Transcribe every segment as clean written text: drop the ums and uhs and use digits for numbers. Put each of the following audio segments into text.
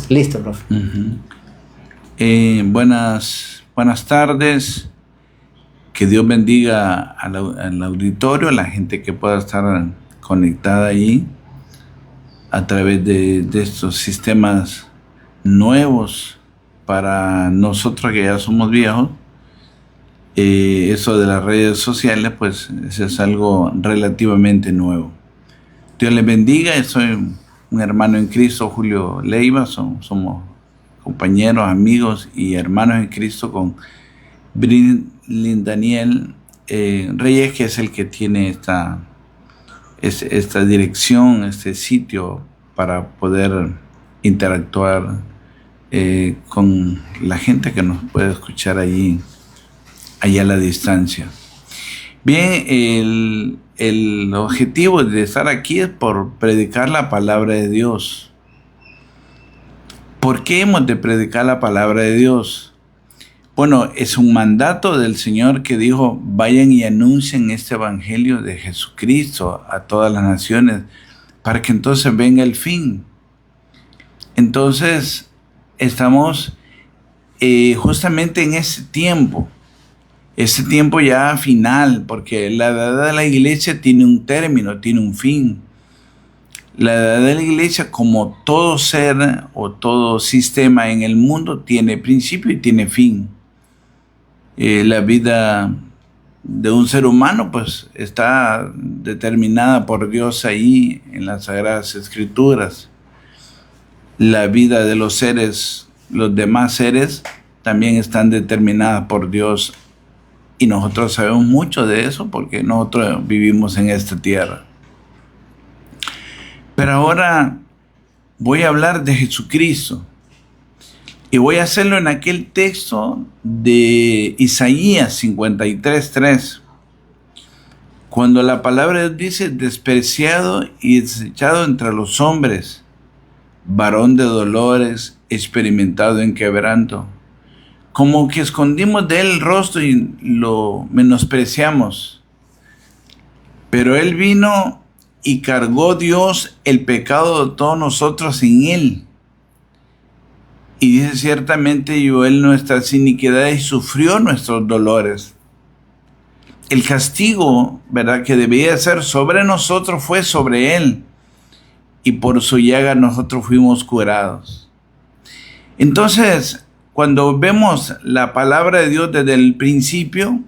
Listo, profe. Buenas tardes. Que Dios bendiga al auditorio, a la gente que pueda estar conectada allí a través de estos sistemas nuevos para nosotros que ya somos viejos. Eso de las redes sociales, pues eso es algo relativamente nuevo. Dios les bendiga. Yo soy un hermano en Cristo, Julio Leiva. Somos compañeros, amigos y hermanos en Cristo con Brilin Daniel Reyes, que es el que tiene esta dirección, este sitio para poder interactuar con la gente que nos puede escuchar allí a la distancia. Bien, el objetivo de estar aquí es por predicar la palabra de Dios. ¿Por qué hemos de predicar la palabra de Dios? Bueno, es un mandato del Señor que dijo: vayan y anuncien este evangelio de Jesucristo a todas las naciones, para que entonces venga el fin. Entonces, estamos justamente en ese tiempo ya final, porque la edad de la iglesia tiene un término, tiene un fin. La edad de la iglesia, como todo ser o todo sistema en el mundo, tiene principio y tiene fin. La vida de un ser humano pues está determinada por Dios ahí en las Sagradas Escrituras. La vida de los seres, los demás seres, también están determinadas por Dios, y nosotros sabemos mucho de eso porque nosotros vivimos en esta tierra. Pero ahora voy a hablar de Jesucristo. Y voy a hacerlo en aquel texto de Isaías 53:3. Cuando la palabra de Dios dice: despreciado y desechado entre los hombres, varón de dolores, experimentado en quebranto. Como que escondimos de él el rostro y lo menospreciamos. Pero él vino y cargó Dios el pecado de todos nosotros en él. Y dice: ciertamente llevó él nuestras iniquidades y sufrió nuestros dolores. El castigo, ¿verdad?, que debía ser sobre nosotros fue sobre él, y por su llaga nosotros fuimos curados. Entonces, cuando vemos la palabra de Dios desde el principio,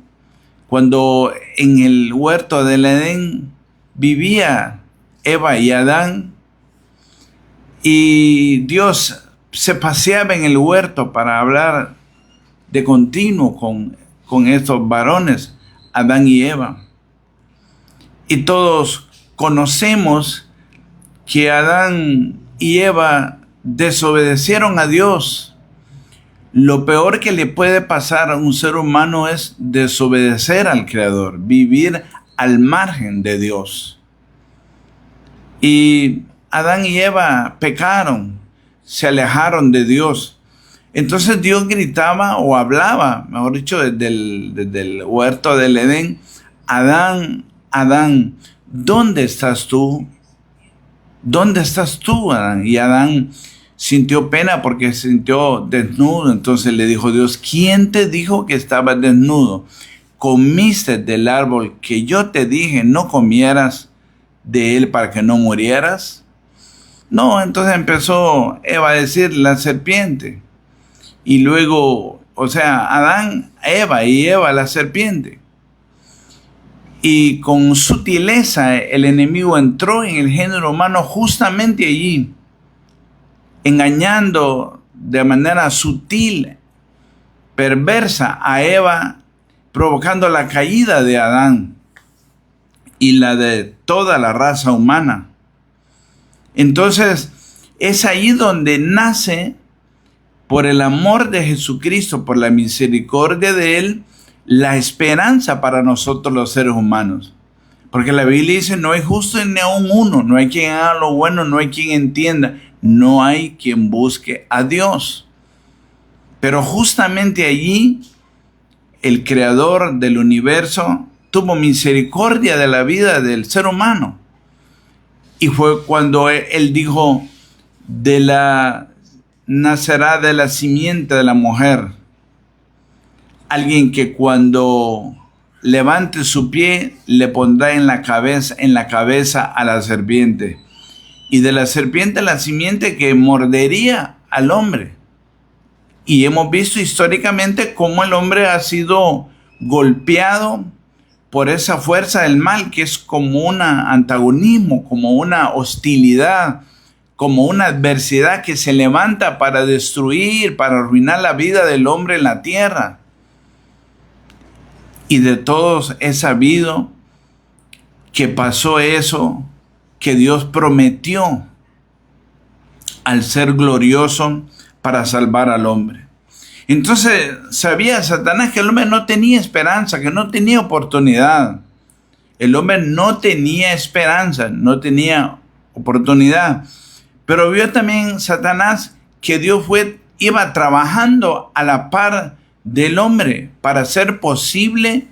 cuando en el huerto del Edén vivía Eva y Adán, y Dios se paseaba en el huerto para hablar de continuo con estos varones, Adán y Eva. Y todos conocemos que Adán y Eva desobedecieron a Dios. Lo peor que le puede pasar a un ser humano es desobedecer al Creador, vivir al margen de Dios. Y Adán y Eva pecaron, se alejaron de Dios. Entonces Dios gritaba o hablaba, mejor dicho, desde el huerto del Edén: Adán, Adán, ¿dónde estás tú? ¿Dónde estás tú, Adán? Y Adán sintió pena porque se sintió desnudo. Entonces le dijo Dios: ¿quién te dijo que estabas desnudo? ¿Comiste del árbol que yo te dije no comieras de él para que no murieras? No, entonces empezó Eva a decir: la serpiente. Y luego, Adán, Eva, y Eva, la serpiente. Y con sutileza el enemigo entró en el género humano justamente allí, engañando de manera sutil, perversa a Eva, provocando la caída de Adán y la de toda la raza humana. Entonces, es ahí donde nace, por el amor de Jesucristo, por la misericordia de Él, la esperanza para nosotros los seres humanos. Porque la Biblia dice: no hay justo ni aun uno, no hay quien haga lo bueno, no hay quien entienda, no hay quien busque a Dios. Pero justamente allí, el Creador del universo tuvo misericordia de la vida del ser humano. Y fue cuando Él dijo: de la nacerá de la simiente de la mujer. Alguien que cuando levante su pie le pondrá en la cabeza a la serpiente. Y de la serpiente la simiente que mordería al hombre. Y hemos visto históricamente cómo el hombre ha sido golpeado por esa fuerza del mal, que es como un antagonismo, como una hostilidad, como una adversidad que se levanta para destruir, para arruinar la vida del hombre en la tierra. Y de todos es sabido que pasó eso que Dios prometió al ser glorioso para salvar al hombre. Entonces sabía Satanás que el hombre no tenía esperanza, que no tenía oportunidad. El hombre no tenía esperanza, no tenía oportunidad. Pero vio también Satanás que Dios iba trabajando a la par del hombre para hacer posible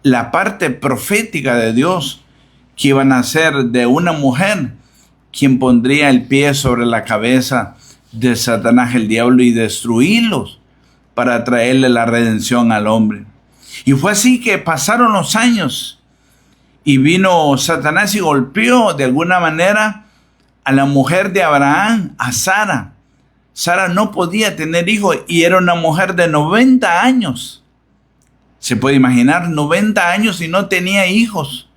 la parte profética de Dios, que iba a nacer de una mujer, quien pondría el pie sobre la cabeza de Satanás, el diablo, y destruirlos para traerle la redención al hombre. Y fue así que pasaron los años y vino Satanás y golpeó de alguna manera a la mujer de Abraham, a Sara. Sara no podía tener hijos y era una mujer de 90 años. Se puede imaginar, 90 años y no tenía hijos.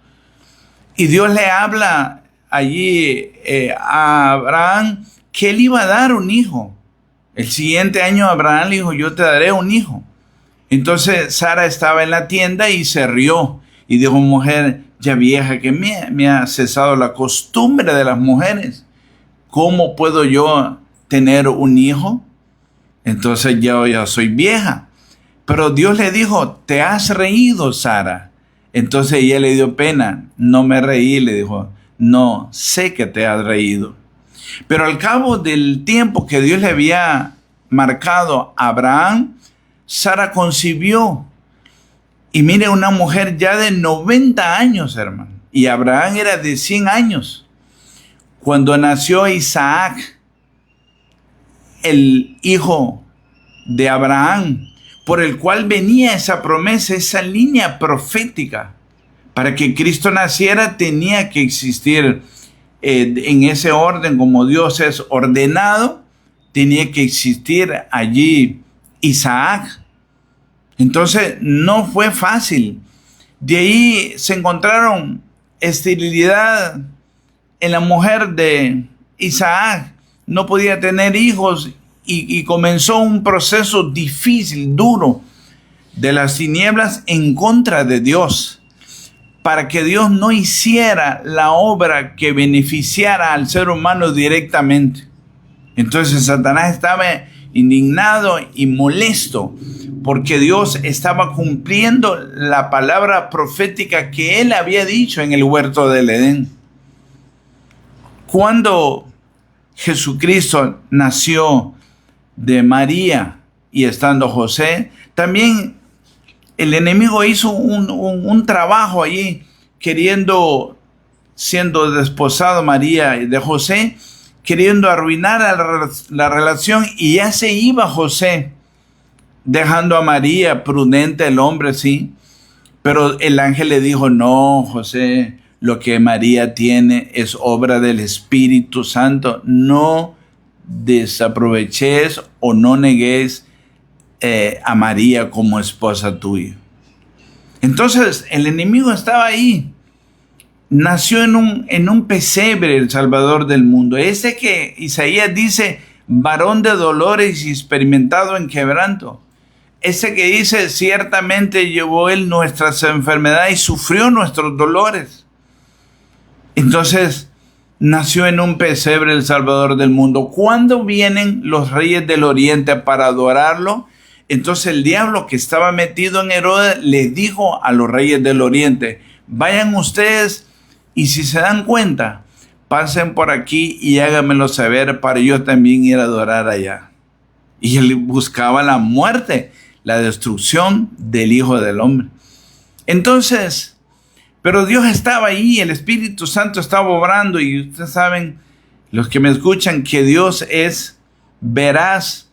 Y Dios le habla allí a Abraham que él iba a dar un hijo. El siguiente año Abraham le dijo, yo te daré un hijo. Entonces Sara estaba en la tienda y se rió y dijo, mujer ya vieja, que me ha cesado la costumbre de las mujeres. ¿Cómo puedo yo tener un hijo? Entonces yo ya soy vieja. Pero Dios le dijo, te has reído, Sara. Entonces ella le dio pena. No me reí, le dijo. No, sé que te has reído. Pero al cabo del tiempo que Dios le había marcado a Abraham, Sara concibió. Y mire, una mujer ya de 90 años, hermano. Y Abraham era de 100 años. Cuando nació Isaac, el hijo de Abraham, por el cual venía esa promesa, esa línea profética. Para que Cristo naciera tenía que existir en ese orden, como Dios es ordenado, tenía que existir allí Isaac. Entonces no fue fácil. De ahí se encontraron esterilidad en la mujer de Isaac. No podía tener hijos y comenzó un proceso difícil, duro, de las tinieblas en contra de Dios, para que Dios no hiciera la obra que beneficiara al ser humano directamente. Entonces Satanás estaba indignado y molesto porque Dios estaba cumpliendo la palabra profética que él había dicho en el huerto del Edén. Cuando Jesucristo nació de María y estando José, también el enemigo hizo un trabajo allí, siendo desposado María de José, queriendo arruinar la relación, y ya se iba José, dejando a María, prudente el hombre, sí. Pero el ángel le dijo, no, José, lo que María tiene es obra del Espíritu Santo. No desaproveches o no negues a María como esposa tuya. Entonces el enemigo estaba ahí. Nació en un pesebre el Salvador del mundo. Ese que Isaías dice, varón de dolores y experimentado en quebranto. Ese que dice, ciertamente llevó él nuestras enfermedades y sufrió nuestros dolores. Entonces nació en un pesebre el Salvador del mundo. ¿Cuándo vienen los reyes del oriente para adorarlo? Entonces el diablo que estaba metido en Herodes les dijo a los reyes del oriente, vayan ustedes y si se dan cuenta, pasen por aquí y háganmelo saber para yo también ir a adorar allá. Y él buscaba la muerte, la destrucción del Hijo del Hombre. Entonces, pero Dios estaba ahí, el Espíritu Santo estaba obrando, y ustedes saben, los que me escuchan, que Dios es veraz,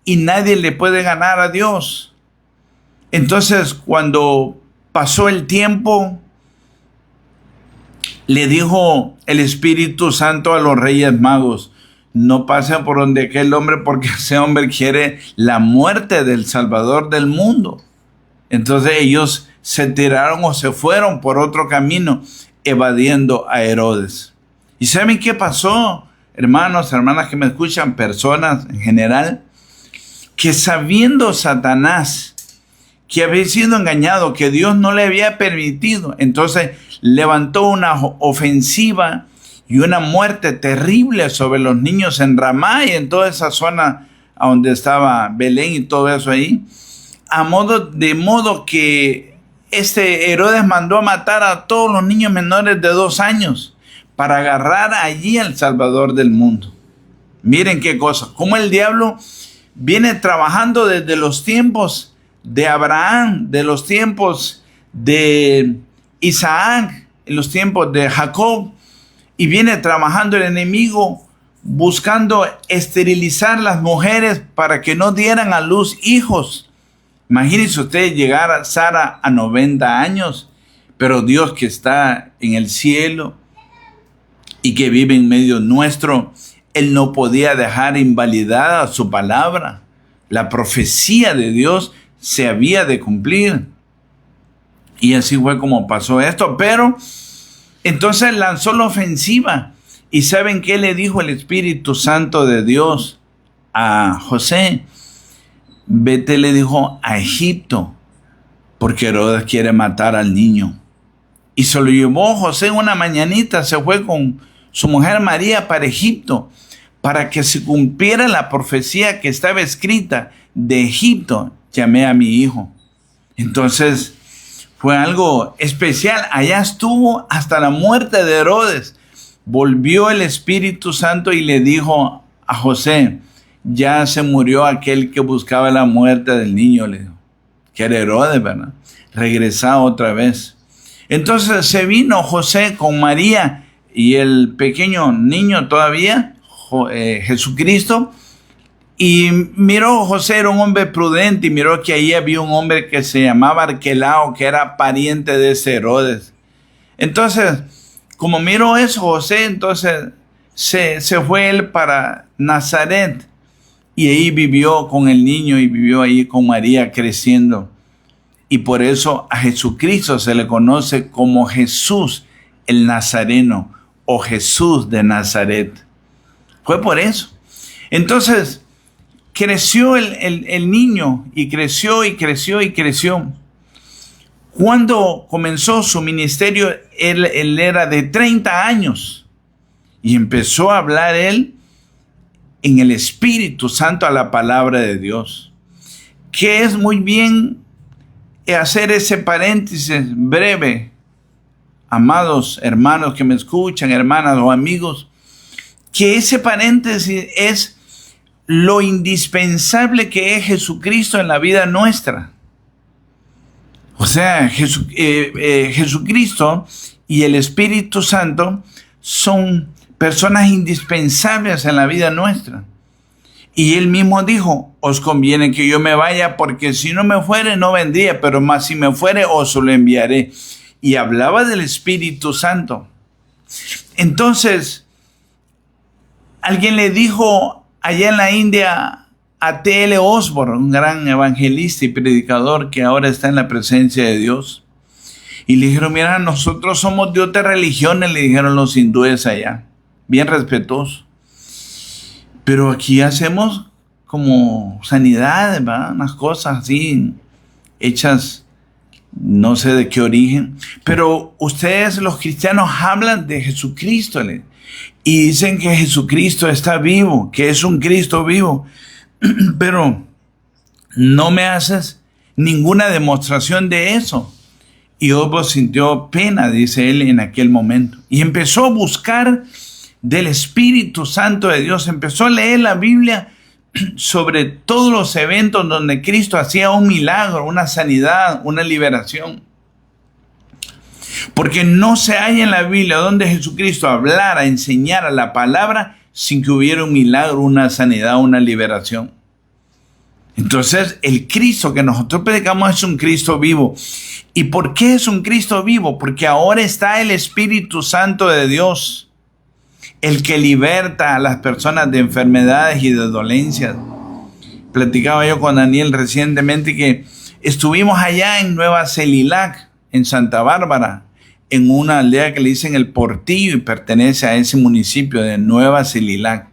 y nadie le puede ganar a Dios. Entonces, cuando pasó el tiempo, le dijo el Espíritu Santo a los reyes magos: no pasen por donde aquel hombre, porque ese hombre quiere la muerte del Salvador del mundo. Entonces ellos se tiraron o se fueron por otro camino, evadiendo a Herodes. ¿Y saben qué pasó, hermanos, hermanas que me escuchan, personas en general? Que sabiendo Satanás que había sido engañado, que Dios no le había permitido, entonces levantó una ofensiva y una muerte terrible sobre los niños en Ramá y en toda esa zona a donde estaba Belén y todo eso ahí, de modo que Herodes mandó a matar a todos los niños menores de 2 años para agarrar allí al Salvador del mundo. Miren qué cosa, cómo el diablo viene trabajando desde los tiempos de Abraham, de los tiempos de Isaac, en los tiempos de Jacob, y viene trabajando el enemigo buscando esterilizar las mujeres para que no dieran a luz hijos. Imagínense usted llegar a Sara a 90 años, pero Dios que está en el cielo y que vive en medio nuestro, Él no podía dejar invalidada su palabra. La profecía de Dios se había de cumplir. Y así fue como pasó esto. Pero entonces lanzó la ofensiva. ¿Y saben qué le dijo el Espíritu Santo de Dios a José? Vete, le dijo, a Egipto, porque Herodes quiere matar al niño. Y se lo llevó José una mañanita, se fue con su mujer María para Egipto, para que se cumpliera la profecía que estaba escrita: de Egipto llamé a mi hijo. Entonces fue algo especial. Allá estuvo hasta la muerte de Herodes. Volvió el Espíritu Santo y le dijo a José: ya se murió aquel que buscaba la muerte del niño, le dijo, que era Herodes, ¿verdad? Regresa otra vez. Entonces se vino José con María y el pequeño niño todavía, Jesucristo. Y miró, José era un hombre prudente, y miró que ahí había un hombre que se llamaba Arquelao, que era pariente de ese Herodes. Entonces, como miró eso José, entonces se fue él para Nazaret, y ahí vivió con el niño y vivió ahí con María creciendo. Y por eso a Jesucristo se le conoce como Jesús el Nazareno, o Jesús de Nazaret. Fue por eso. Entonces creció el niño, y creció y creció y creció. Cuando comenzó su ministerio, él era de 30 años y empezó a hablar él en el Espíritu Santo a la palabra de Dios. Que es muy bien hacer ese paréntesis breve, amados hermanos que me escuchan, hermanas o amigos, que ese paréntesis es lo indispensable que es Jesucristo en la vida nuestra. O sea, Jesucristo y el Espíritu Santo son personas indispensables en la vida nuestra. Y Él mismo dijo: os conviene que yo me vaya, porque si no me fuere no vendría, pero más si me fuere os lo enviaré. Y hablaba del Espíritu Santo. Entonces, alguien le dijo allá en la India a T.L. Osborne, un gran evangelista y predicador que ahora está en la presencia de Dios. Y le dijeron: mira, nosotros somos de otras religiones, le dijeron los hindúes allá, bien respetuosos. Pero aquí hacemos como sanidades, ¿verdad? Unas cosas así, hechas no sé de qué origen. Pero ustedes los cristianos hablan de Jesucristo, y dicen que Jesucristo está vivo, que es un Cristo vivo. Pero no me haces ninguna demostración de eso. Y Osborne sintió pena, dice él, en aquel momento. Y empezó a buscar del Espíritu Santo de Dios. Empezó a leer la Biblia sobre todos los eventos donde Cristo hacía un milagro, una sanidad, una liberación. Porque no se halla en la Biblia donde Jesucristo hablara, enseñara la palabra sin que hubiera un milagro, una sanidad, una liberación. Entonces, el Cristo que nosotros predicamos es un Cristo vivo. ¿Y por qué es un Cristo vivo? Porque ahora está el Espíritu Santo de Dios, el que liberta a las personas de enfermedades y de dolencias. Platicaba yo con Daniel recientemente que estuvimos allá en Nueva Celilac, en Santa Bárbara, en una aldea que le dicen El Portillo y pertenece a ese municipio de Nueva Celilac.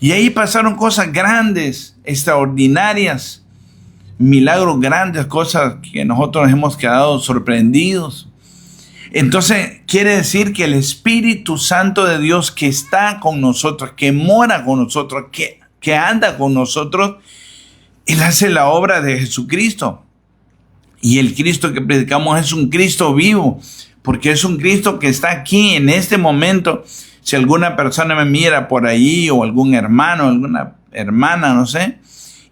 Y ahí pasaron cosas grandes, extraordinarias, milagros grandes, cosas que nosotros nos hemos quedado sorprendidos. Entonces, quiere decir que el Espíritu Santo de Dios que está con nosotros, que mora con nosotros, que anda con nosotros, Él hace la obra de Jesucristo. Y el Cristo que predicamos es un Cristo vivo, porque es un Cristo que está aquí en este momento. Si alguna persona me mira por ahí, o algún hermano, alguna hermana, no sé,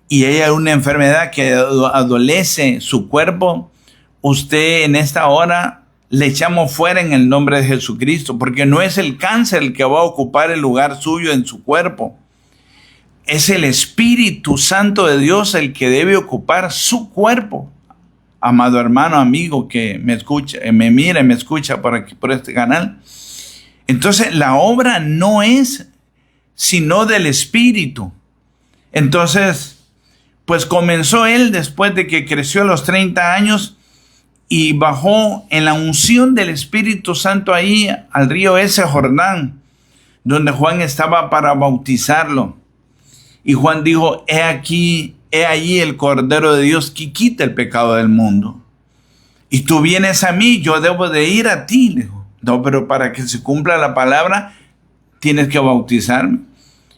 y hay una enfermedad que adolece su cuerpo, usted en esta hora le echamos fuera en el nombre de Jesucristo, porque no es el cáncer el que va a ocupar el lugar suyo en su cuerpo. Es el Espíritu Santo de Dios el que debe ocupar su cuerpo. Amado hermano, amigo que me escucha, me mira y me escucha por aquí, por este canal. Entonces, la obra no es sino del Espíritu. Entonces, pues comenzó él después de que creció a los 30 años y bajó en la unción del Espíritu Santo ahí al río ese Jordán, donde Juan estaba para bautizarlo. Y Juan dijo, he allí el Cordero de Dios que quita el pecado del mundo. Y tú vienes a mí, yo debo de ir a ti. Le dijo, no, pero para que se cumpla la palabra, tienes que bautizarme.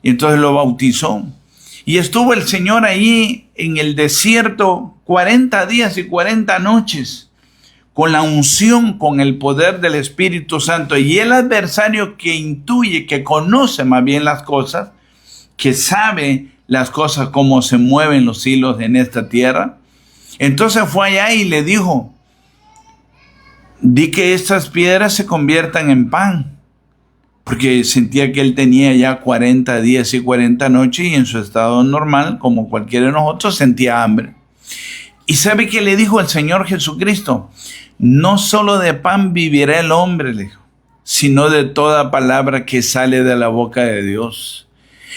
Y entonces lo bautizó. Y estuvo el Señor ahí en el desierto 40 días y 40 noches, con la unción, con el poder del Espíritu Santo. Y el adversario que intuye, que conoce más bien las cosas, que sabe las cosas, cómo se mueven los hilos en esta tierra. Entonces fue allá y le dijo, di que estas piedras se conviertan en pan. Porque sentía que él tenía ya 40 días y 40 noches y en su estado normal, como cualquiera de nosotros, sentía hambre. ¿Y sabe qué le dijo el Señor Jesucristo? No solo de pan vivirá el hombre, le dijo, sino de toda palabra que sale de la boca de Dios.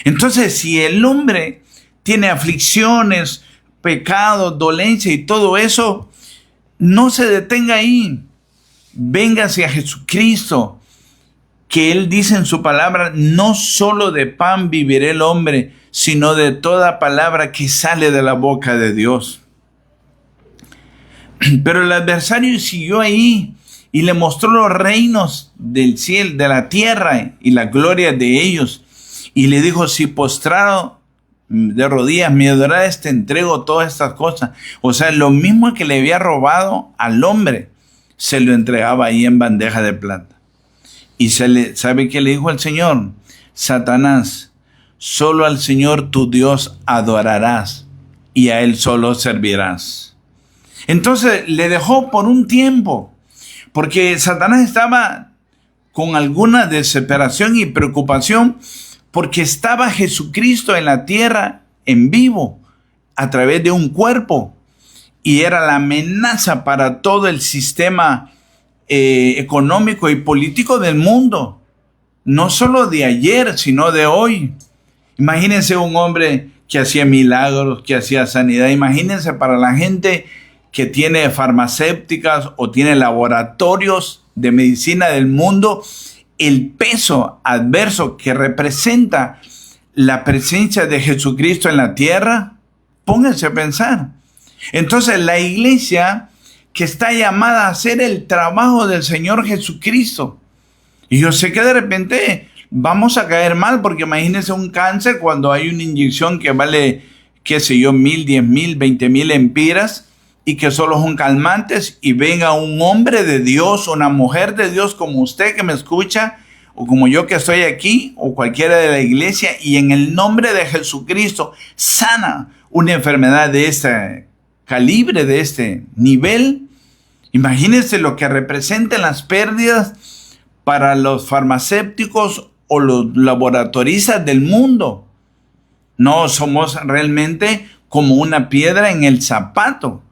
Entonces, si el hombre tiene aflicciones, pecados, dolencia y todo eso, no se detenga ahí. Venga hacia Jesucristo, que Él dice en su palabra, no solo de pan vivirá el hombre, sino de toda palabra que sale de la boca de Dios. Pero el adversario siguió ahí y le mostró los reinos del cielo, de la tierra y la gloria de ellos. Y le dijo, si postrado de rodillas me adorares, te entrego todas estas cosas. O sea, lo mismo que le había robado al hombre, se lo entregaba ahí en bandeja de plata. Y ¿sabe qué le dijo el Señor? Satanás, solo al Señor tu Dios adorarás y a Él solo servirás. Entonces le dejó por un tiempo, porque Satanás estaba con alguna desesperación y preocupación, porque estaba Jesucristo en la tierra en vivo a través de un cuerpo y era la amenaza para todo el sistema económico y político del mundo, no solo de ayer, sino de hoy. Imagínense un hombre que hacía milagros, que hacía sanidad. Imagínense para la gente que tiene farmacéuticas o tiene laboratorios de medicina del mundo, el peso adverso que representa la presencia de Jesucristo en la tierra. Pónganse a pensar. Entonces la iglesia que está llamada a hacer el trabajo del Señor Jesucristo. Y yo sé que de repente vamos a caer mal, porque imagínense un cáncer cuando hay una inyección que vale, qué sé yo, 1,000, 10,000, 20,000 empiras y que solo son calmantes, y venga un hombre de Dios, una mujer de Dios como usted que me escucha, o como yo que estoy aquí, o cualquiera de la iglesia, y en el nombre de Jesucristo sana una enfermedad de este calibre, de este nivel. Imagínense lo que representan las pérdidas para los farmacéuticos o los laboratoristas del mundo. No, somos realmente como una piedra en el zapato,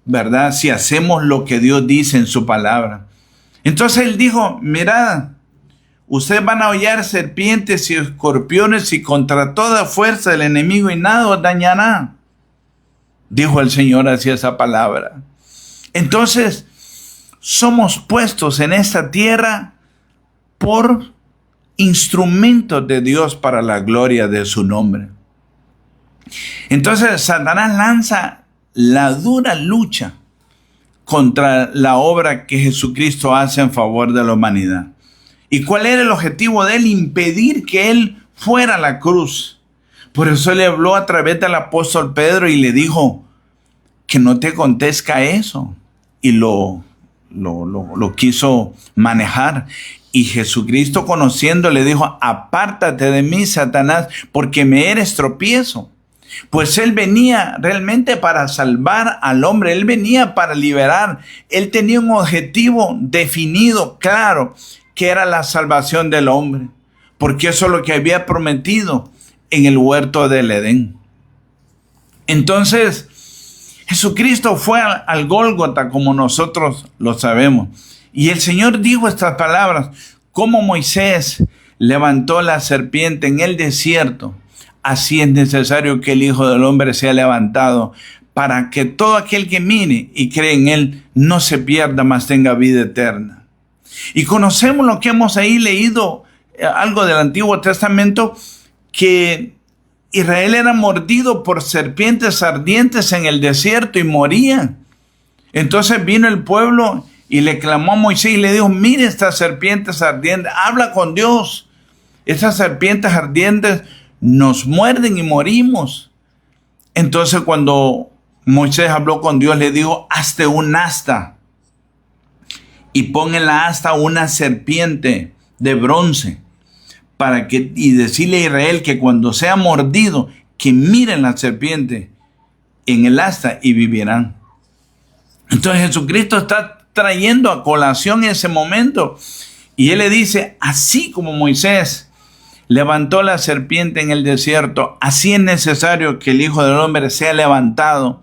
¿verdad? Si hacemos lo que Dios dice en su palabra. Entonces él dijo, mirad, ustedes van a hollar serpientes y escorpiones y contra toda fuerza del enemigo y nada os dañará. Dijo el Señor hacia esa palabra. Entonces, somos puestos en esta tierra por instrumentos de Dios para la gloria de su nombre. Entonces, Satanás lanza la dura lucha contra la obra que Jesucristo hace en favor de la humanidad. ¿Y cuál era el objetivo de él? Impedir que él fuera a la cruz. Por eso le habló a través del apóstol Pedro y le dijo que no te acontezca eso. Y lo quiso manejar. Y Jesucristo, conociendo, le dijo, apártate de mí, Satanás, porque me eres tropiezo. Pues él venía realmente para salvar al hombre, él venía para liberar, él tenía un objetivo definido, claro, que era la salvación del hombre, porque eso es lo que había prometido en el huerto del Edén. Entonces, Jesucristo fue al Gólgota, como nosotros lo sabemos, y el Señor dijo estas palabras, como Moisés levantó la serpiente en el desierto, así es necesario que el Hijo del Hombre sea levantado para que todo aquel que mire y cree en él no se pierda, mas tenga vida eterna. Y conocemos lo que hemos ahí leído, algo del Antiguo Testamento, que Israel era mordido por serpientes ardientes en el desierto y morían. Entonces vino el pueblo y le clamó a Moisés y le dijo, mire estas serpientes ardientes, habla con Dios. Estas serpientes ardientes nos muerden y morimos. Entonces cuando Moisés habló con Dios, le dijo, hazte un asta y pon en la asta una serpiente de bronce y decirle a Israel que cuando sea mordido, que miren la serpiente en el asta y vivirán. Entonces Jesucristo está trayendo a colación ese momento y él le dice, así como Moisés levantó la serpiente en el desierto, así es necesario que el Hijo del Hombre sea levantado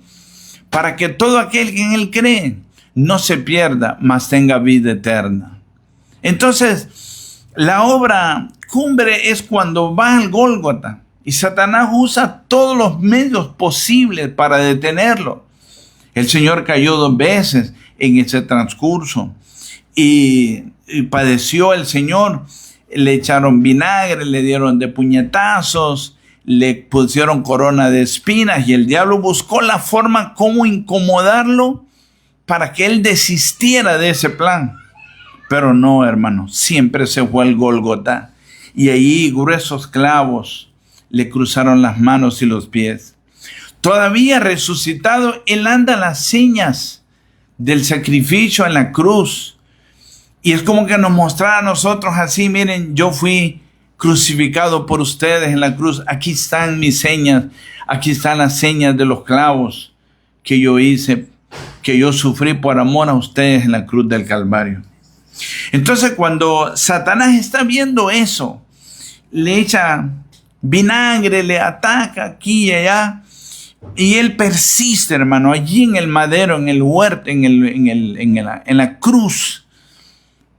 para que todo aquel que en él cree no se pierda, mas tenga vida eterna. Entonces, la obra cumbre es cuando va al Gólgota y Satanás usa todos los medios posibles para detenerlo. El Señor cayó 2 veces en ese transcurso y padeció el Señor. Le echaron vinagre, le dieron de puñetazos, le pusieron corona de espinas y el diablo buscó la forma como incomodarlo para que él desistiera de ese plan. Pero no, hermano, siempre se fue al Gólgota y ahí gruesos clavos le cruzaron las manos y los pies. Todavía resucitado, él anda las señas del sacrificio en la cruz. Y es como que nos mostrara a nosotros así, miren, yo fui crucificado por ustedes en la cruz. Aquí están mis señas, aquí están las señas de los clavos que yo hice, que yo sufrí por amor a ustedes en la cruz del Calvario. Entonces cuando Satanás está viendo eso, le echa vinagre, le ataca aquí y allá, y él persiste, hermano, allí en el madero, en el huerto, en la cruz,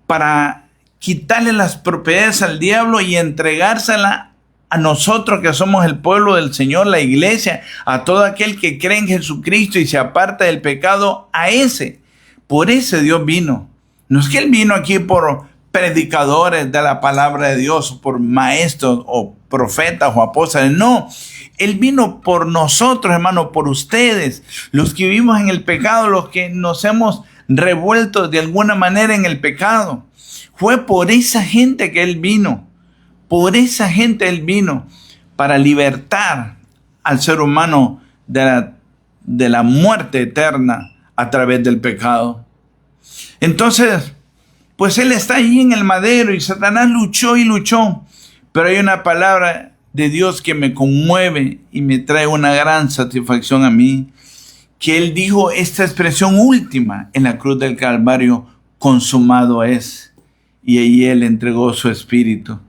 para quitarle las propiedades al diablo y entregársela a nosotros que somos el pueblo del Señor, la iglesia, a todo aquel que cree en Jesucristo y se aparta del pecado, por ese Dios vino. No es que él vino aquí por predicadores de la palabra de Dios, o por maestros o profetas o apóstoles, no. Él vino por nosotros, hermano, por ustedes, los que vivimos en el pecado, los que nos hemos revuelto de alguna manera en el pecado. Fue por esa gente que él vino. Por esa gente él vino para libertar al ser humano de la muerte eterna a través del pecado. Entonces, pues él está ahí en el madero y Satanás luchó y luchó. Pero hay una palabra de Dios que me conmueve y me trae una gran satisfacción a mí, que él dijo esta expresión última en la cruz del Calvario, consumado es. Y ahí él entregó su espíritu.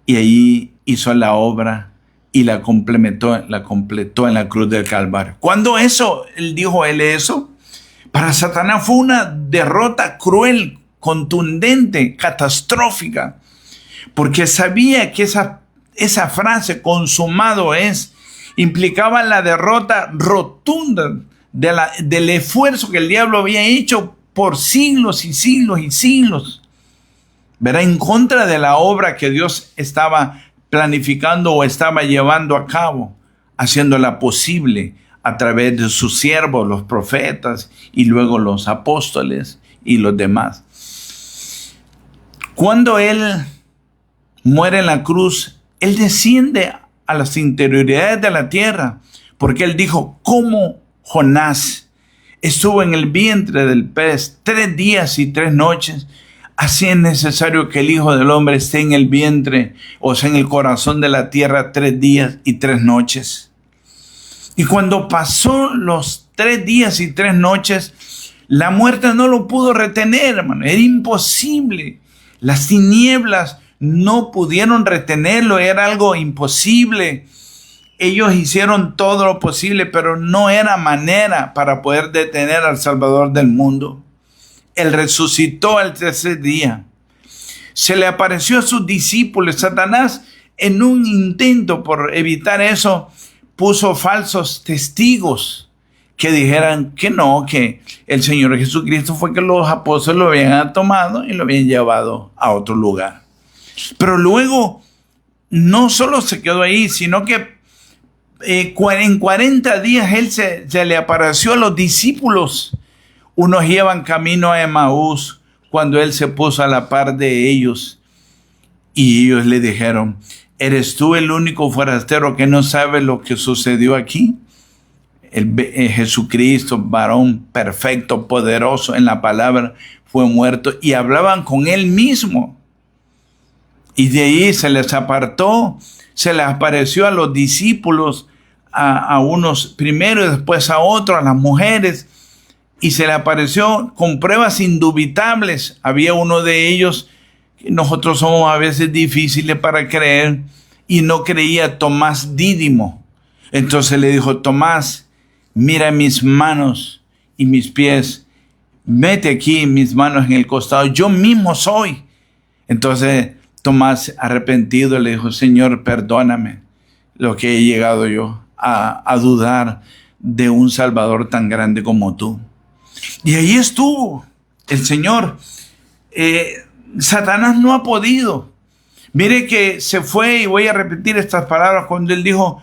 y ahí hizo la obra y la completó en la cruz del Calvario. ¿Cuándo dijo él eso? Para Satanás fue una derrota cruel, contundente, catastrófica, porque sabía que esa frase, consumado es, implicaba la derrota rotunda del esfuerzo que el diablo había hecho por siglos y siglos y siglos, ¿verdad? En contra de la obra que Dios estaba planificando o estaba llevando a cabo, haciéndola posible a través de sus siervos, los profetas, y luego los apóstoles y los demás. Cuando él muere en la cruz, él desciende a las interioridades de la tierra, porque él dijo: ¿cómo Jonás estuvo en el vientre del pez 3 días y 3 noches? Así es necesario que el Hijo del Hombre esté en el vientre, o sea, en el corazón de la tierra 3 días y 3 noches. Y cuando pasó los 3 días y 3 noches, la muerte no lo pudo retener, hermano. Era imposible. Las tinieblas no pudieron retenerlo. Era algo imposible. Ellos hicieron todo lo posible, pero no era manera para poder detener al Salvador del mundo. Él resucitó al 3er día. Se le apareció a sus discípulos. Satanás, en un intento por evitar eso, puso falsos testigos que dijeran que no, que el Señor Jesucristo fue que los apóstoles lo habían tomado y lo habían llevado a otro lugar. Pero luego no solo se quedó ahí, sino que en 40 días él se le apareció a los discípulos. Unos iban camino a Emaús cuando él se puso a la par de ellos, y ellos le dijeron: ¿eres tú el único forastero que no sabe lo que sucedió aquí? Jesucristo, varón perfecto, poderoso en la palabra, fue muerto, y hablaban con él mismo. Y de ahí se les apartó, se les apareció a los discípulos, a unos primero y después a otros, a las mujeres, y se le apareció con pruebas indubitables. Había uno de ellos, nosotros somos a veces difíciles para creer, y no creía, Tomás Dídimo. Entonces le dijo: Tomás, mira mis manos y mis pies, mete aquí mis manos en el costado, yo mismo soy. Entonces Tomás, arrepentido, le dijo: Señor, perdóname lo que he llegado yo a dudar de un Salvador tan grande como tú. Y ahí estuvo el Señor. Satanás no ha podido. Mire que se fue, y voy a repetir estas palabras, cuando él dijo: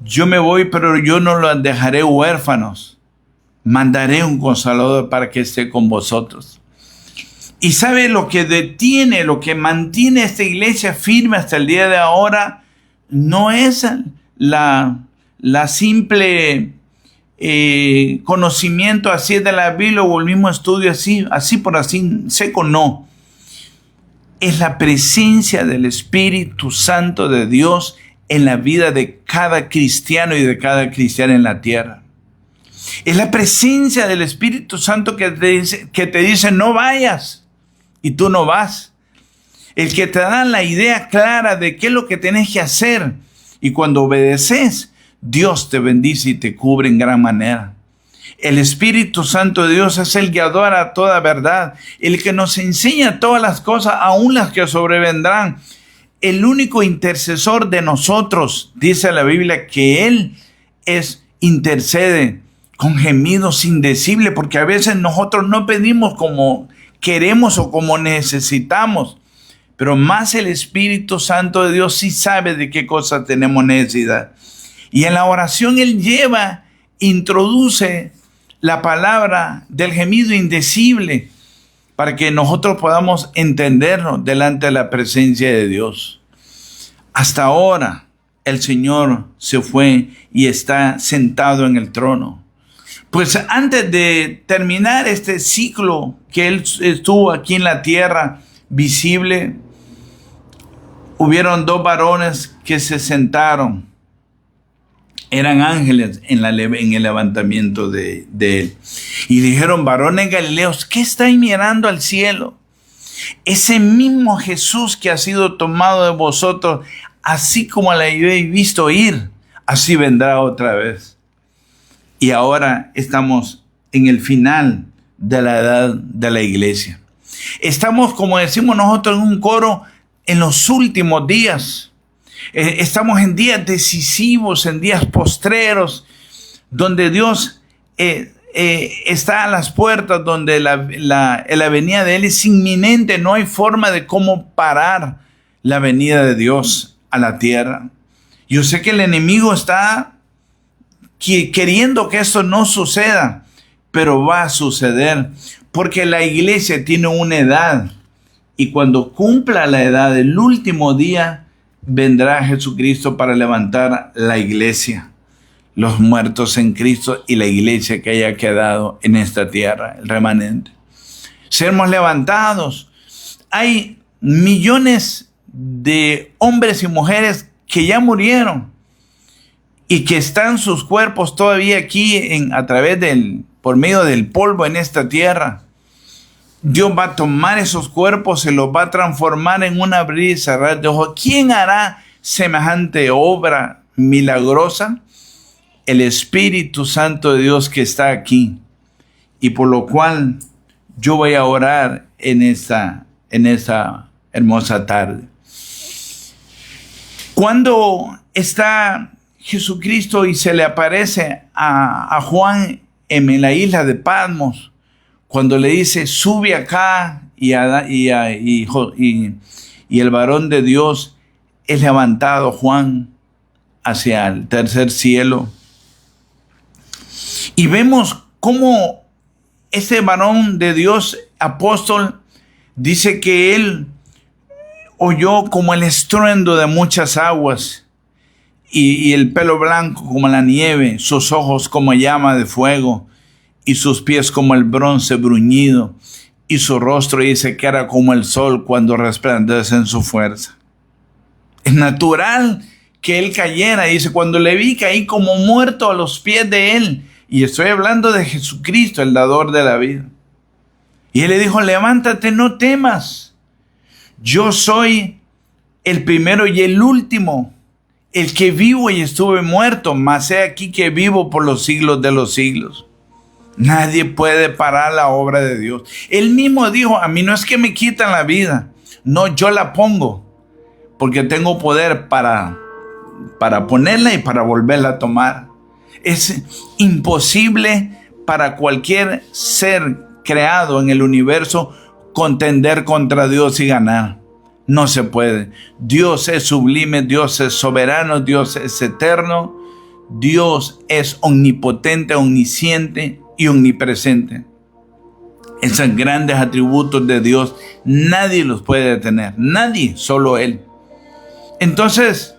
yo me voy, pero yo no los dejaré huérfanos. Mandaré un Consolador para que esté con vosotros. Y sabe lo que detiene, lo que mantiene esta iglesia firme hasta el día de ahora, no es la simple conocimiento así de la Biblia o el mismo estudio así por así seco, no. Es la presencia del Espíritu Santo de Dios en la vida de cada cristiano y de cada cristiana en la tierra. Es la presencia del Espíritu Santo que te dice no vayas, y tú no vas. El que te da la idea clara de qué es lo que tienes que hacer, y cuando obedeces, Dios te bendice y te cubre en gran manera. El Espíritu Santo de Dios es el guiador a toda verdad, el que nos enseña todas las cosas, aún las que sobrevendrán. El único intercesor de nosotros, dice la Biblia, que Él intercede con gemidos indecibles, porque a veces nosotros no pedimos como queremos o como necesitamos, pero más el Espíritu Santo de Dios sí sabe de qué cosas tenemos necesidad. Y en la oración Él introduce la palabra del gemido indecible para que nosotros podamos entendernos delante de la presencia de Dios. Hasta ahora el Señor se fue y está sentado en el trono. Pues antes de terminar este ciclo que Él estuvo aquí en la tierra visible, hubieron 2 varones que se sentaron. Eran ángeles en el levantamiento de Él. Y dijeron: varones galileos, ¿qué estáis mirando al cielo? Ese mismo Jesús que ha sido tomado de vosotros, así como la habéis visto ir, así vendrá otra vez. Y ahora estamos en el final de la edad de la iglesia. Estamos, como decimos nosotros en un coro, en los últimos días. Estamos en días decisivos, en días postreros, donde Dios está a las puertas, donde la venida de Él es inminente. No hay forma de cómo parar la venida de Dios a la tierra. Yo sé que el enemigo está queriendo que esto no suceda, pero va a suceder, porque la iglesia tiene una edad, y cuando cumpla la edad del último día, vendrá Jesucristo para levantar la iglesia, los muertos en Cristo y la iglesia que haya quedado en esta tierra, el remanente. Seremos levantados. Hay millones de hombres y mujeres que ya murieron y que están sus cuerpos todavía aquí por medio del polvo en esta tierra. Dios va a tomar esos cuerpos, se los va a transformar en un abrir y cerrar de ojos. ¿Quién hará semejante obra milagrosa? El Espíritu Santo de Dios que está aquí, y por lo cual yo voy a orar en esta hermosa tarde. Cuando está Jesucristo y se le aparece a Juan en la isla de Patmos, cuando le dice, sube acá, y el varón de Dios es levantado, Juan, hacia el tercer cielo. Y vemos cómo ese varón de Dios, apóstol, dice que él oyó como el estruendo de muchas aguas, y el pelo blanco como la nieve, sus ojos como llama de fuego, y sus pies como el bronce bruñido, y su rostro dice que era como el sol cuando resplandece en su fuerza. Es natural que él cayera, dice, cuando le vi caí como muerto a los pies de él. Y estoy hablando de Jesucristo, el dador de la vida. Y él le dijo, levántate, no temas. Yo soy el primero y el último, el que vivo y estuve muerto, mas he aquí que vivo por los siglos de los siglos. Nadie puede parar la obra de Dios. Él mismo dijo, a mí no es que me quitan la vida, no, yo la pongo, porque tengo poder para ponerla y para volverla a tomar. Es imposible para cualquier ser creado en el universo contender contra Dios y ganar. No se puede. Dios es sublime, Dios es soberano, Dios es eterno, Dios es omnipotente, omnisciente y omnipresente. Esos grandes atributos de Dios, nadie los puede detener. Nadie, solo Él. Entonces,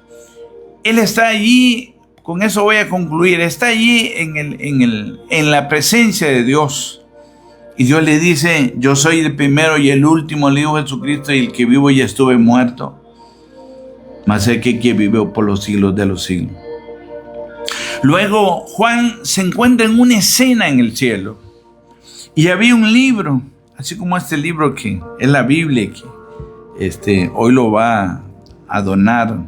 Él está allí. Con eso voy a concluir. Está allí en la presencia de Dios. Y Dios le dice, yo soy el primero y el último, le dijo Jesucristo, y el que vivo y estuve muerto, mas sé que vive por los siglos de los siglos. Luego Juan se encuentra en una escena en el cielo. Y había un libro, así como este libro que es la Biblia, que hoy lo va a donar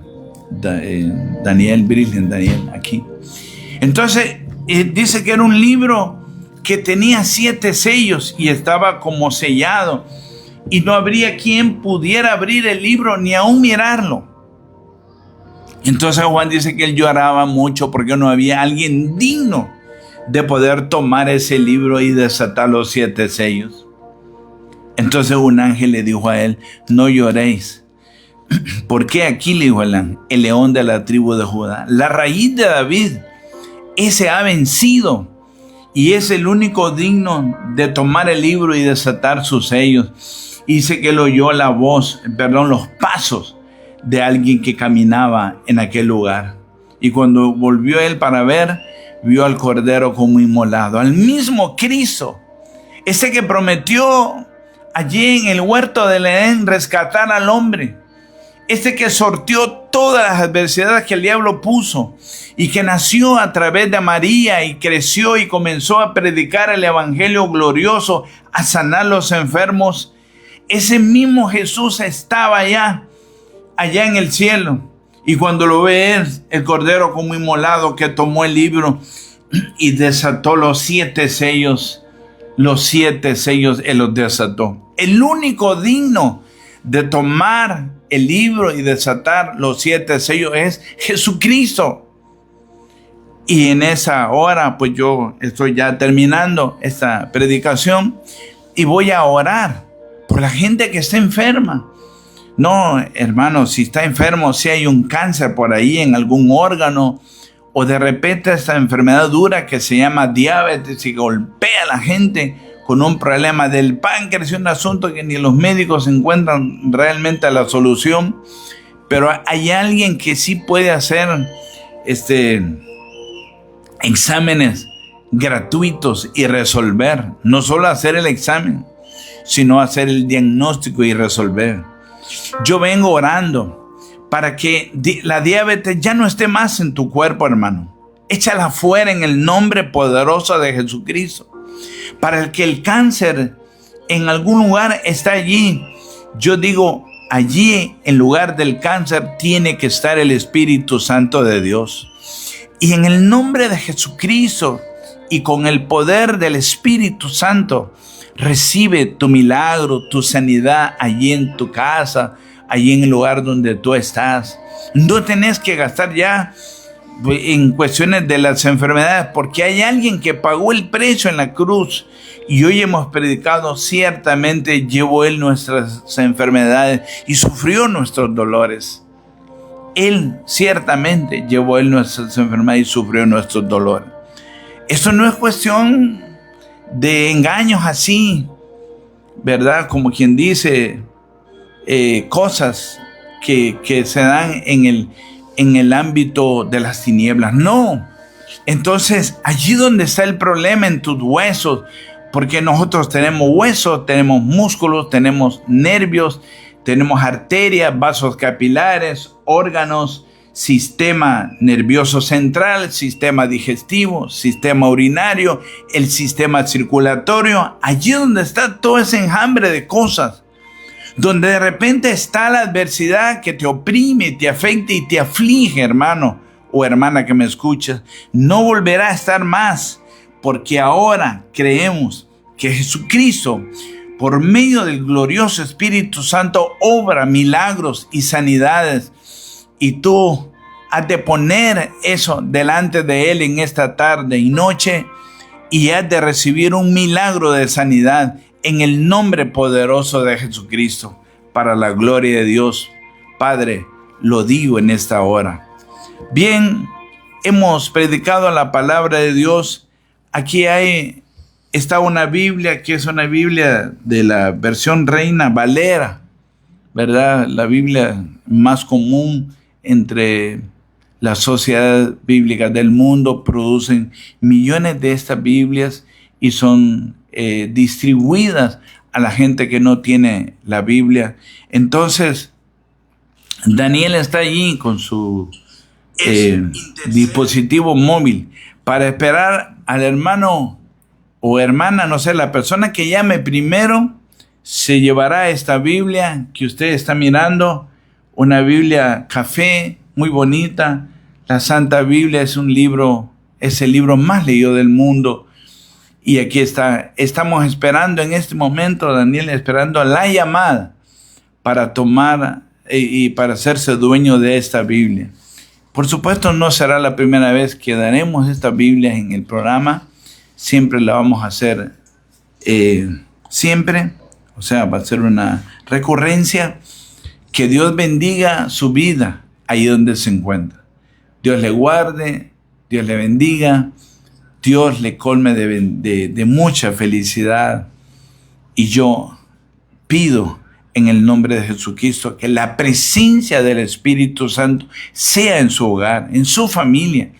Daniel Brislen, Daniel, aquí. Entonces, dice que era un libro que tenía 7 sellos y estaba como sellado, y no habría quien pudiera abrir el libro ni aún mirarlo. Entonces Juan dice que él lloraba mucho porque no había alguien digno de poder tomar ese libro y desatar los 7 sellos. Entonces un ángel le dijo a él, no lloréis. Porque aquí, le dijo el ángel, el león de la tribu de Judá, la raíz de David, ese ha vencido y es el único digno de tomar el libro y desatar sus sellos. Y dice que él oyó los pasos de alguien que caminaba en aquel lugar. Y cuando volvió él para ver, vio al Cordero como inmolado, al mismo Cristo, ese que prometió allí en el huerto del Edén rescatar al hombre, este que sorteó todas las adversidades que el diablo puso y que nació a través de María y creció y comenzó a predicar el evangelio glorioso, a sanar los enfermos. ese mismo Jesús estaba allá en el cielo. Y cuando lo ve él, el cordero como inmolado, que tomó el libro y desató los 7 sellos. Los 7 sellos él los desató. El único digno de tomar el libro y desatar los 7 sellos es Jesucristo. Y en esa hora, pues yo estoy ya terminando esta predicación y voy a orar por la gente que está enferma. No, hermano, si está enfermo, si hay un cáncer por ahí en algún órgano, o de repente esta enfermedad dura que se llama diabetes y golpea a la gente con un problema del páncreas, un asunto que ni los médicos encuentran realmente la solución, pero hay alguien que sí puede hacer exámenes gratuitos y resolver, no solo hacer el examen, sino hacer el diagnóstico y resolver. Yo vengo orando para que la diabetes ya no esté más en tu cuerpo, hermano. Échala fuera en el nombre poderoso de Jesucristo. Para el que el cáncer en algún lugar está allí, yo digo, allí en lugar del cáncer tiene que estar el Espíritu Santo de Dios. Y en el nombre de Jesucristo y con el poder del Espíritu Santo, recibe tu milagro, tu sanidad allí en tu casa, allí en el lugar donde tú estás. No tenés que gastar ya en cuestiones de las enfermedades, porque hay alguien que pagó el precio en la cruz. Y hoy hemos predicado, ciertamente llevó él nuestras enfermedades y sufrió nuestros dolores. Él ciertamente llevó él nuestras enfermedades y sufrió nuestros dolores. Esto no es cuestión de engaños así, ¿verdad? Como quien dice, cosas que se dan en el ámbito de las tinieblas. No. Entonces, allí donde está el problema, en tus huesos, porque nosotros tenemos huesos, tenemos músculos, tenemos nervios, tenemos arterias, vasos capilares, órganos, sistema nervioso central, sistema digestivo, sistema urinario, el sistema circulatorio. Allí donde está todo ese enjambre de cosas, donde de repente está la adversidad que te oprime, te afecta y te aflige, hermano o hermana que me escuchas, no volverá a estar más, porque ahora creemos que Jesucristo, por medio del glorioso Espíritu Santo, obra milagros y sanidades. Y tú has de poner eso delante de Él en esta tarde y noche, y has de recibir un milagro de sanidad en el nombre poderoso de Jesucristo, para la gloria de Dios. Padre, lo digo en esta hora. Bien, hemos predicado la palabra de Dios. Aquí está una Biblia, que es una Biblia de la versión Reina Valera, ¿verdad? La Biblia más común entre las sociedades bíblicas del mundo. Producen millones de estas Biblias y son distribuidas a la gente que no tiene la Biblia. Entonces, Daniel está allí con su dispositivo móvil para esperar al hermano o hermana, no sé, la persona que llame primero se llevará esta Biblia que usted está mirando, una Biblia café, muy bonita. La Santa Biblia es un libro, es el libro más leído del mundo. Y aquí está, estamos esperando en este momento, Daniel, esperando la llamada para tomar y para hacerse dueño de esta Biblia. Por supuesto, no será la primera vez que daremos esta Biblia en el programa. Siempre la vamos a hacer, siempre. O sea, va a ser una recurrencia. Que Dios bendiga su vida ahí donde se encuentra. Dios le guarde, Dios le bendiga, Dios le colme de mucha felicidad. Y yo pido en el nombre de Jesucristo que la presencia del Espíritu Santo sea en su hogar, en su familia,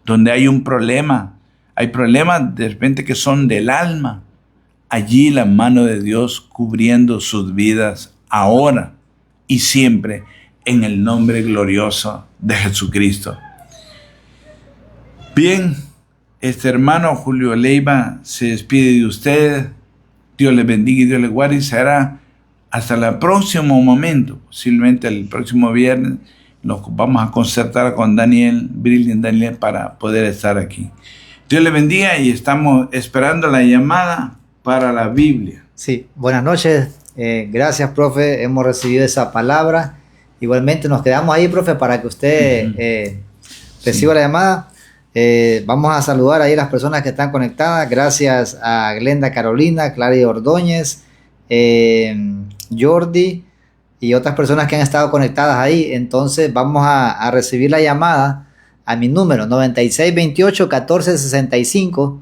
donde hay un problema. Hay problemas de repente que son del alma. Allí la mano de Dios cubriendo sus vidas ahora y siempre, en el nombre glorioso de Jesucristo. Bien, este hermano Julio Leiva se despide de usted. Dios le bendiga y Dios le guarde, y será hasta el próximo momento, posiblemente el próximo viernes, nos vamos a concertar con Brilliant Daniel, para poder estar aquí. Dios le bendiga y estamos esperando la llamada para la Biblia. Sí, buenas noches. Gracias, profe. Hemos recibido esa palabra. Igualmente nos quedamos ahí, profe, para que usted reciba la llamada. Vamos a saludar ahí a las personas que están conectadas. Gracias a Glenda Carolina, Clary Ordóñez, Jordi y otras personas que han estado conectadas ahí. Entonces vamos a recibir la llamada a mi número 9628-1465.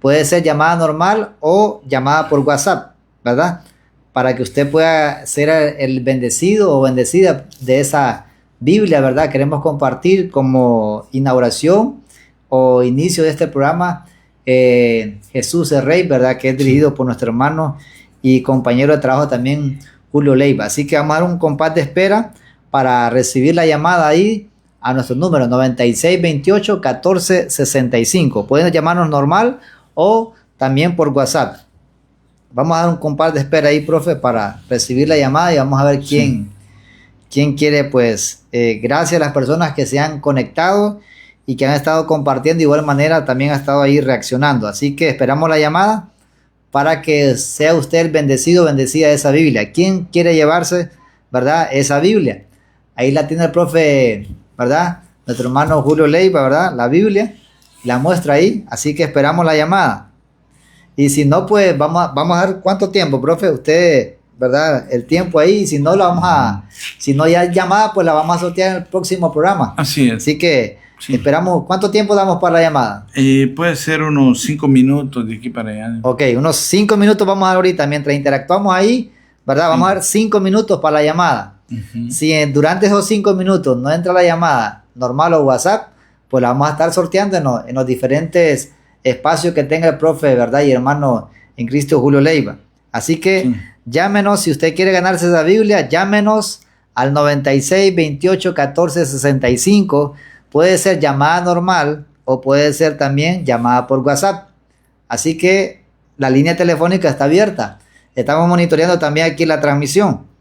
Puede ser llamada normal o llamada por WhatsApp, ¿verdad? Para que usted pueda ser el bendecido o bendecida de esa Biblia, ¿verdad? Queremos compartir como inauguración o inicio de este programa Jesús el Rey, ¿verdad? Que es dirigido por nuestro hermano y compañero de trabajo también, Julio Leiva. Así que vamos a dar un compás de espera para recibir la llamada ahí a nuestro número 9628-1465. Pueden llamarnos normal o también por WhatsApp. Vamos a dar un compás de espera ahí, profe, para recibir la llamada y vamos a ver quién quiere, pues, gracias a las personas que se han conectado y que han estado compartiendo. De igual manera también ha estado ahí reaccionando. Así que esperamos la llamada para que sea usted el bendecido, bendecida de esa Biblia. ¿Quién quiere llevarse, verdad, esa Biblia? Ahí la tiene el profe, ¿verdad? Nuestro hermano Julio Leiva, ¿verdad? La Biblia, la muestra ahí. Así que esperamos la llamada. Y si no, pues vamos a ver cuánto tiempo, profe, usted, ¿verdad? El tiempo ahí. Si no, si no ya hay llamada, pues la vamos a sortear en el próximo programa. Así es. Así que esperamos. ¿Cuánto tiempo damos para la llamada? Puede ser unos 5 minutos de aquí para allá. Ok, unos 5 minutos vamos a dar ahorita. Mientras interactuamos ahí, ¿verdad? Vamos a dar 5 minutos para la llamada. Si durante esos 5 minutos no entra la llamada normal o WhatsApp, pues la vamos a estar sorteando en los diferentes espacios que tenga el profe, ¿verdad? Y hermano en Cristo Julio Leiva. Así que llámenos, si usted quiere ganarse esa Biblia, llámenos al 9628-1465. Puede ser llamada normal o puede ser también llamada por WhatsApp. Así que la línea telefónica está abierta. Estamos monitoreando también aquí la transmisión.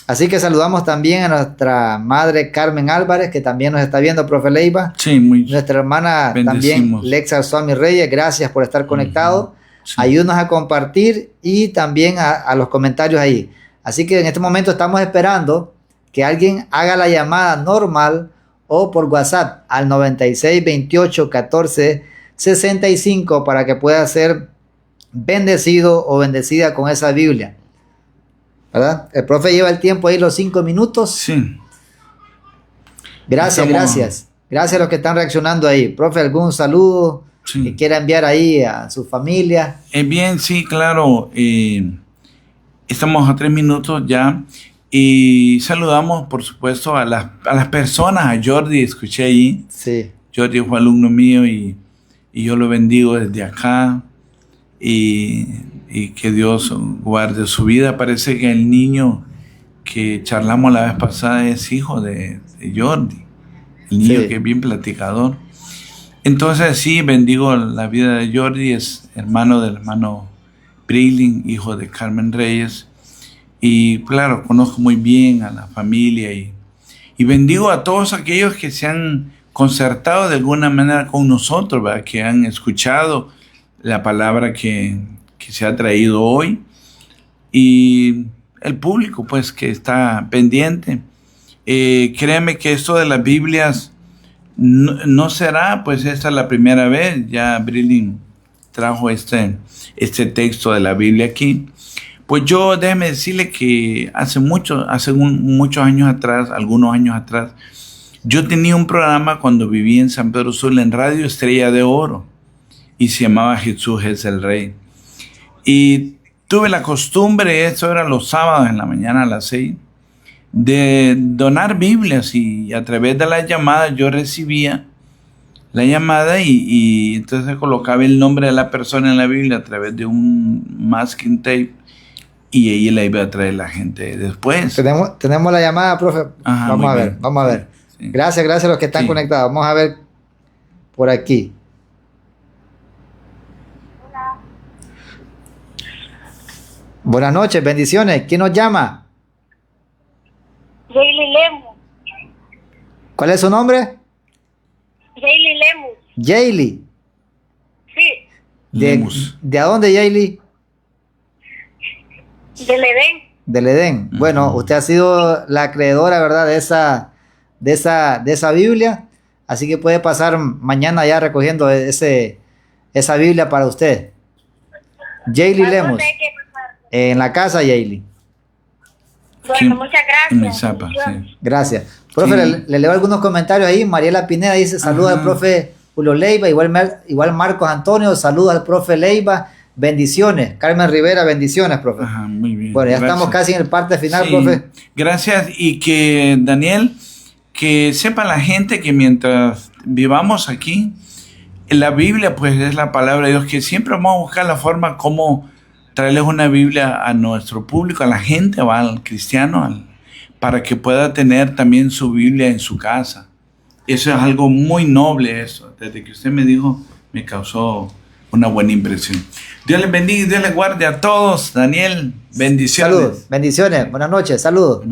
Así que saludamos también a nuestra madre Carmen Álvarez, que también nos está viendo, profe Leiva. Sí, nuestra hermana también, Lexa Swami Reyes, gracias por estar conectado. Sí. Ayúdanos a compartir y también a los comentarios ahí. Así que en este momento estamos esperando que alguien haga la llamada normal o por WhatsApp al 9628-1465 para que pueda ser bendecido o bendecida con esa Biblia, ¿verdad? El profe lleva el tiempo ahí, los 5 minutos. Sí. Gracias a los que están reaccionando ahí. Profe, ¿algún saludo que quiera enviar ahí a su familia? Bien, sí, claro. Estamos a 3 minutos ya. Y saludamos, por supuesto, a las personas. A Jordi, escuché ahí. Sí. Jordi fue alumno mío y yo lo bendigo desde acá. Y que Dios guarde su vida. Parece que el niño que charlamos la vez pasada es hijo de Jordi. El niño que es bien platicador. Entonces sí, bendigo la vida de Jordi. Es hermano del hermano Brilliant, hijo de Carmen Reyes. Y claro, conozco muy bien a la familia y bendigo a todos aquellos que se han concertado de alguna manera con nosotros, ¿verdad? Que han escuchado la palabra que se ha traído hoy, y el público pues que está pendiente. Créeme que esto de las Biblias no será pues esta es la primera vez. Ya Brilliant trajo este texto de la Biblia aquí. Pues yo déjeme decirle que hace muchos años atrás, algunos años atrás, yo tenía un programa cuando vivía en San Pedro Sula en Radio Estrella de Oro y se llamaba Jesús es el Rey. Y tuve la costumbre, eso era los sábados en la mañana a las 6, de donar Biblias, y a través de las llamadas yo recibía la llamada y entonces colocaba el nombre de la persona en la Biblia a través de un masking tape y ahí la iba a traer la gente después. Tenemos la llamada, profe. Ajá, vamos a ver. Sí. Gracias a los que están conectados. Vamos a ver por aquí. Hola. Buenas noches, bendiciones. ¿Quién nos llama? ¿Cuál es su nombre? Jaylee Lemus. Jaylee. Sí, Lemus. ¿De dónde, Jaylee? del Edén. Del Edén. Bueno, usted ha sido la acreedora, ¿verdad? De esa Biblia. Así que puede pasar mañana ya recogiendo esa Biblia para usted. Jaylee ¿A Lemus. dónde hay que pasar? En la casa, Jaylee. Bueno, muchas En gracias. Mezapa, sí. Gracias. Profe, Sí. le leo algunos comentarios ahí. Mariela Pineda dice, saludos Ajá. al profe Julio Leiva, igual Marcos Antonio, saludos al profe Leiva, bendiciones. Carmen Rivera, bendiciones, profe. Ajá, muy bien. Bueno, ya Gracias. estamos casi en el parte final, Sí, profe. gracias. Y que, Daniel, que sepa la gente que mientras vivamos aquí, la Biblia pues es la palabra de Dios, que siempre vamos a buscar la forma como traerles una Biblia a nuestro público, a la gente, al cristiano, para que pueda tener también su Biblia en su casa. Eso es algo muy noble, eso. Desde que usted me dijo, me causó una buena impresión. Dios les bendiga y Dios les guarde a todos. Daniel, bendiciones. Saludos, bendiciones, buenas noches, saludos.